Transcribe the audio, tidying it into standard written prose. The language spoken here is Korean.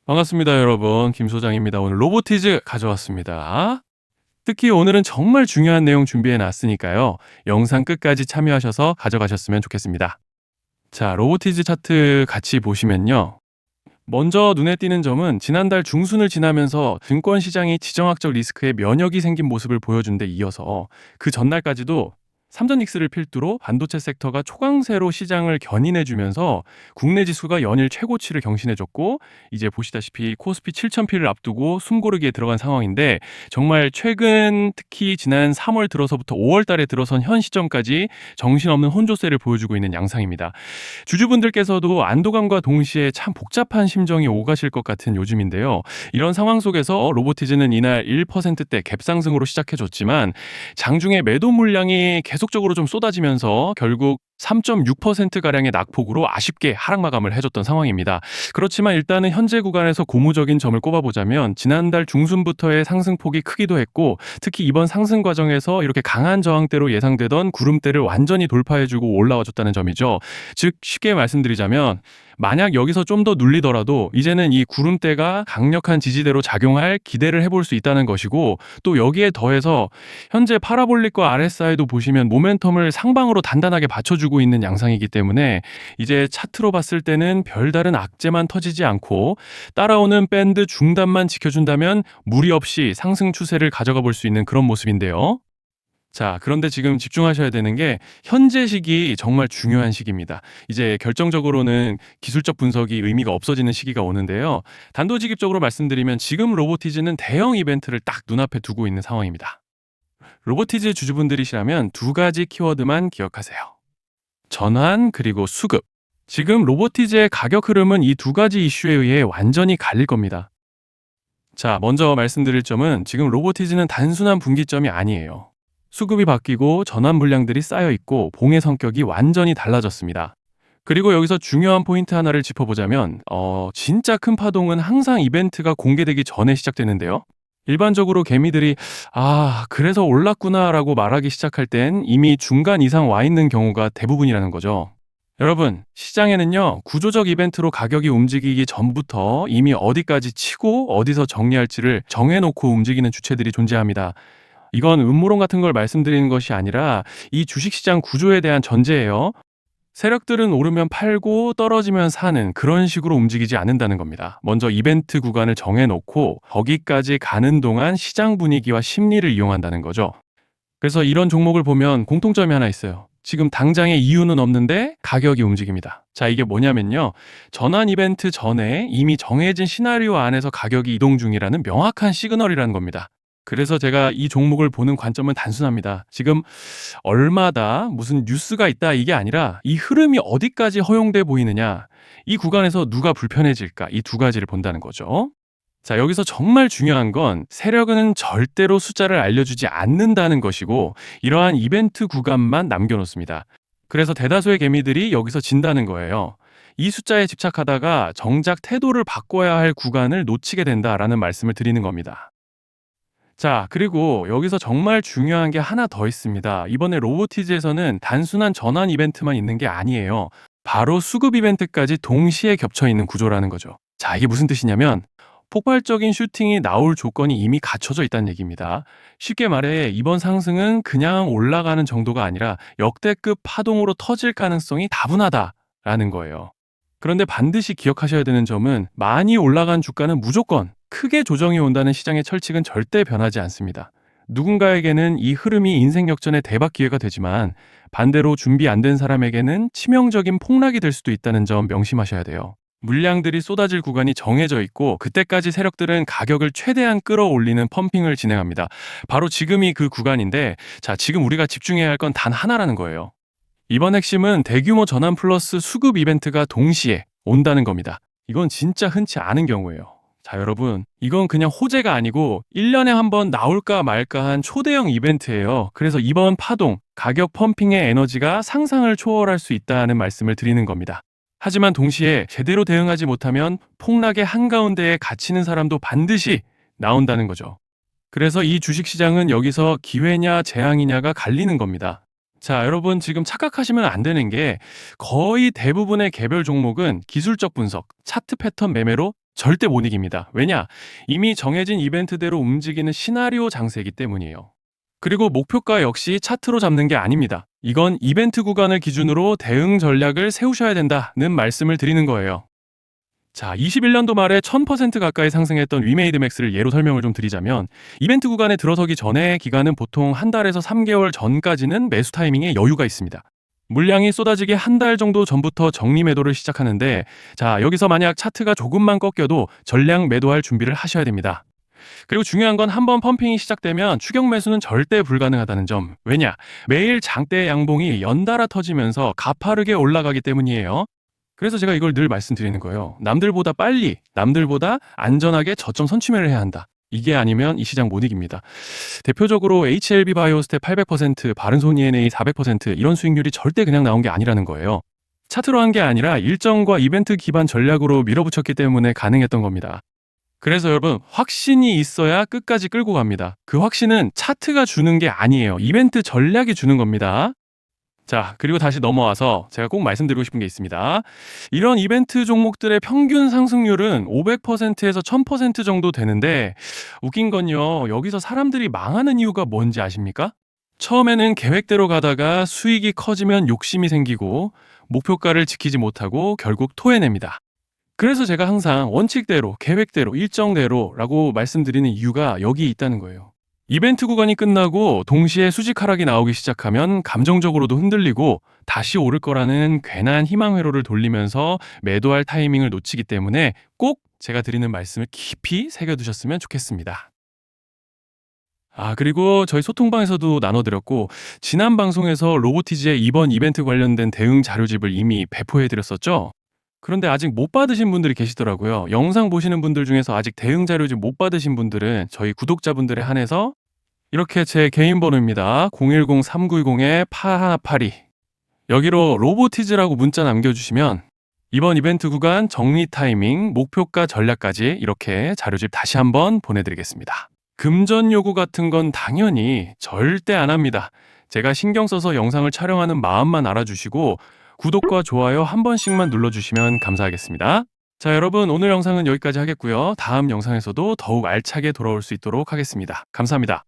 반갑습니다, 여러분. 김 소장입니다. 오늘 로보티즈 가져왔습니다. 특히 오늘은 정말 중요한 내용 준비해 놨으니까요. 영상 끝까지 참여하셔서 가져가셨으면 좋겠습니다. 자, 로보티즈 차트 같이 보시면요. 먼저 눈에 띄는 점은 지난달 중순을 지나면서 증권 시장이 지정학적 리스크에 면역이 생긴 모습을 보여준 데 이어서 그 전날까지도 삼전 닉스를 필두로 반도체 섹터가 초강세로 시장을 견인해주면서 국내 지수가 연일 최고치를 경신해줬고, 이제 보시다시피 코스피 7,000피를 앞두고 숨고르기에 들어간 상황인데, 정말 최근 특히 지난 3월 들어서부터 5월 달에 들어선 현 시점까지 정신없는 혼조세를 보여주고 있는 양상입니다. 주주분들께서도 안도감과 동시에 참 복잡한 심정이 오가실 것 같은 요즘인데요. 이런 상황 속에서 로보티즈는 이날 1%대 갭상승으로 시작해줬지만 장중에 매도 물량이 계속적으로 좀 쏟아지면서 결국 3.6%가량의 낙폭으로 아쉽게 하락 마감을 해줬던 상황입니다. 그렇지만 일단은 현재 구간에서 고무적인 점을 꼽아보자면 지난달 중순부터의 상승폭이 크기도 했고, 특히 이번 상승 과정에서 이렇게 강한 저항대로 예상되던 구름대를 완전히 돌파해주고 올라와줬다는 점이죠. 즉 쉽게 말씀드리자면, 만약 여기서 좀 더 눌리더라도 이제는 이 구름대가 강력한 지지대로 작용할 기대를 해볼 수 있다는 것이고, 또 여기에 더해서 현재 파라볼릭과 RSI도 보시면 모멘텀을 상방으로 단단하게 받쳐주고 있는 양상이기 때문에 이제 차트로 봤을 때는 별다른 악재만 터지지 않고 따라오는 밴드 중단만 지켜준다면 무리 없이 상승 추세를 가져가 볼 수 있는 그런 모습인데요. 자, 그런데 지금 집중하셔야 되는 게 현재 시기 정말 중요한 시기입니다. 이제 결정적으로는 기술적 분석이 의미가 없어지는 시기가 오는데요. 단도직입적으로 말씀드리면 지금 로보티즈는 대형 이벤트를 딱 눈앞에 두고 있는 상황입니다. 로보티즈 주주분들이시라면 두 가지 키워드만 기억하세요. 전환 그리고 수급. 지금 로보티즈의 가격 흐름은 이 두 가지 이슈에 의해 완전히 갈릴 겁니다. 자, 먼저 말씀드릴 점은 지금 로보티즈는 단순한 분기점이 아니에요. 수급이 바뀌고 전환 물량들이 쌓여 있고 봉의 성격이 완전히 달라졌습니다. 그리고 여기서 중요한 포인트 하나를 짚어보자면 진짜 큰 파동은 항상 이벤트가 공개되기 전에 시작되는데요. 일반적으로 개미들이 그래서 올랐구나라고 말하기 시작할 땐 이미 중간 이상 와 있는 경우가 대부분이라는 거죠. 여러분, 시장에는요, 구조적 이벤트로 가격이 움직이기 전부터 이미 어디까지 치고 어디서 정리할지를 정해놓고 움직이는 주체들이 존재합니다. 이건 음모론 같은 걸 말씀드리는 것이 아니라 이 주식시장 구조에 대한 전제예요. 세력들은 오르면 팔고 떨어지면 사는 그런 식으로 움직이지 않는다는 겁니다. 먼저 이벤트 구간을 정해놓고 거기까지 가는 동안 시장 분위기와 심리를 이용한다는 거죠. 그래서 이런 종목을 보면 공통점이 하나 있어요. 지금 당장의 이유는 없는데 가격이 움직입니다. 자, 이게 뭐냐면요. 전환 이벤트 전에 이미 정해진 시나리오 안에서 가격이 이동 중이라는 명확한 시그널이라는 겁니다. 그래서 제가 이 종목을 보는 관점은 단순합니다. 지금 얼마다 무슨 뉴스가 있다 이게 아니라 이 흐름이 어디까지 허용돼 보이느냐, 이 구간에서 누가 불편해질까, 이 두 가지를 본다는 거죠. 자, 여기서 정말 중요한 건 세력은 절대로 숫자를 알려주지 않는다는 것이고 이러한 이벤트 구간만 남겨놓습니다. 그래서 대다수의 개미들이 여기서 진다는 거예요. 이 숫자에 집착하다가 정작 태도를 바꿔야 할 구간을 놓치게 된다라는 말씀을 드리는 겁니다. 자, 그리고 여기서 정말 중요한 게 하나 더 있습니다. 이번에 로보티즈에서는 단순한 전환 이벤트만 있는 게 아니에요. 바로 수급 이벤트까지 동시에 겹쳐 있는 구조라는 거죠. 자, 이게 무슨 뜻이냐면 폭발적인 슈팅이 나올 조건이 이미 갖춰져 있다는 얘기입니다. 쉽게 말해 이번 상승은 그냥 올라가는 정도가 아니라 역대급 파동으로 터질 가능성이 다분하다라는 거예요. 그런데 반드시 기억하셔야 되는 점은 많이 올라간 주가는 무조건 크게 조정이 온다는 시장의 철칙은 절대 변하지 않습니다. 누군가에게는 이 흐름이 인생 역전의 대박 기회가 되지만 반대로 준비 안 된 사람에게는 치명적인 폭락이 될 수도 있다는 점 명심하셔야 돼요. 물량들이 쏟아질 구간이 정해져 있고 그때까지 세력들은 가격을 최대한 끌어올리는 펌핑을 진행합니다. 바로 지금이 그 구간인데, 자, 지금 우리가 집중해야 할 건 단 하나라는 거예요. 이번 핵심은 대규모 전환 플러스 수급 이벤트가 동시에 온다는 겁니다. 이건 진짜 흔치 않은 경우예요. 자, 여러분, 이건 그냥 호재가 아니고 1년에 한 번 나올까 말까 한 초대형 이벤트예요. 그래서 이번 파동, 가격 펌핑의 에너지가 상상을 초월할 수 있다는 말씀을 드리는 겁니다. 하지만 동시에 제대로 대응하지 못하면 폭락의 한가운데에 갇히는 사람도 반드시 나온다는 거죠. 그래서 이 주식시장은 여기서 기회냐 재앙이냐가 갈리는 겁니다. 자, 여러분, 지금 착각하시면 안 되는 게 거의 대부분의 개별 종목은 기술적 분석, 차트 패턴 매매로 절대 못 이깁니다. 왜냐? 이미 정해진 이벤트대로 움직이는 시나리오 장세이기 때문이에요. 그리고 목표가 역시 차트로 잡는 게 아닙니다. 이건 이벤트 구간을 기준으로 대응 전략을 세우셔야 된다는 말씀을 드리는 거예요. 자, 21년도 말에 1000% 가까이 상승했던 위메이드 맥스를 예로 설명을 좀 드리자면, 이벤트 구간에 들어서기 전에 기간은 보통 한 달에서 3개월 전까지는 매수 타이밍에 여유가 있습니다. 물량이 쏟아지기 한 달 정도 전부터 정리 매도를 시작하는데, 자, 여기서 만약 차트가 조금만 꺾여도 전량 매도할 준비를 하셔야 됩니다. 그리고 중요한 건 한번 펌핑이 시작되면 추격 매수는 절대 불가능하다는 점. 왜냐? 매일 장대 양봉이 연달아 터지면서 가파르게 올라가기 때문이에요. 그래서 제가 이걸 늘 말씀드리는 거예요. 남들보다 빨리, 남들보다 안전하게 저점 선취매를 해야 한다. 이게 아니면 이 시장 못 이깁니다. 대표적으로 HLB 바이오스텝 800%, 바른손 ENA 400% 이런 수익률이 절대 그냥 나온 게 아니라는 거예요. 차트로 한 게 아니라 일정과 이벤트 기반 전략으로 밀어붙였기 때문에 가능했던 겁니다. 그래서 여러분, 확신이 있어야 끝까지 끌고 갑니다. 그 확신은 차트가 주는 게 아니에요. 이벤트 전략이 주는 겁니다. 자, 그리고 다시 넘어와서 제가 꼭 말씀드리고 싶은 게 있습니다. 이런 이벤트 종목들의 평균 상승률은 500%에서 1000% 정도 되는데, 웃긴 건요, 여기서 사람들이 망하는 이유가 뭔지 아십니까? 처음에는 계획대로 가다가 수익이 커지면 욕심이 생기고 목표가를 지키지 못하고 결국 토해냅니다. 그래서 제가 항상 원칙대로, 계획대로, 일정대로라고 말씀드리는 이유가 여기 있다는 거예요. 이벤트 구간이 끝나고 동시에 수직 하락이 나오기 시작하면 감정적으로도 흔들리고 다시 오를 거라는 괜한 희망 회로를 돌리면서 매도할 타이밍을 놓치기 때문에 꼭 제가 드리는 말씀을 깊이 새겨두셨으면 좋겠습니다. 그리고 저희 소통방에서도 나눠드렸고, 지난 방송에서 로보티즈의 이번 이벤트 관련된 대응 자료집을 이미 배포해드렸었죠? 그런데 아직 못 받으신 분들이 계시더라고요. 영상 보시는 분들 중에서 아직 대응 자료집 못 받으신 분들은 저희 구독자분들에 한해서 이렇게 제 개인 번호입니다. 010-3920-8182 여기로 로보티즈라고 문자 남겨주시면 이번 이벤트 구간 정리 타이밍, 목표가 전략까지 이렇게 자료집 다시 한번 보내드리겠습니다. 금전 요구 같은 건 당연히 절대 안 합니다. 제가 신경 써서 영상을 촬영하는 마음만 알아주시고 구독과 좋아요 한 번씩만 눌러주시면 감사하겠습니다. 자, 여러분, 오늘 영상은 여기까지 하겠고요. 다음 영상에서도 더욱 알차게 돌아올 수 있도록 하겠습니다. 감사합니다.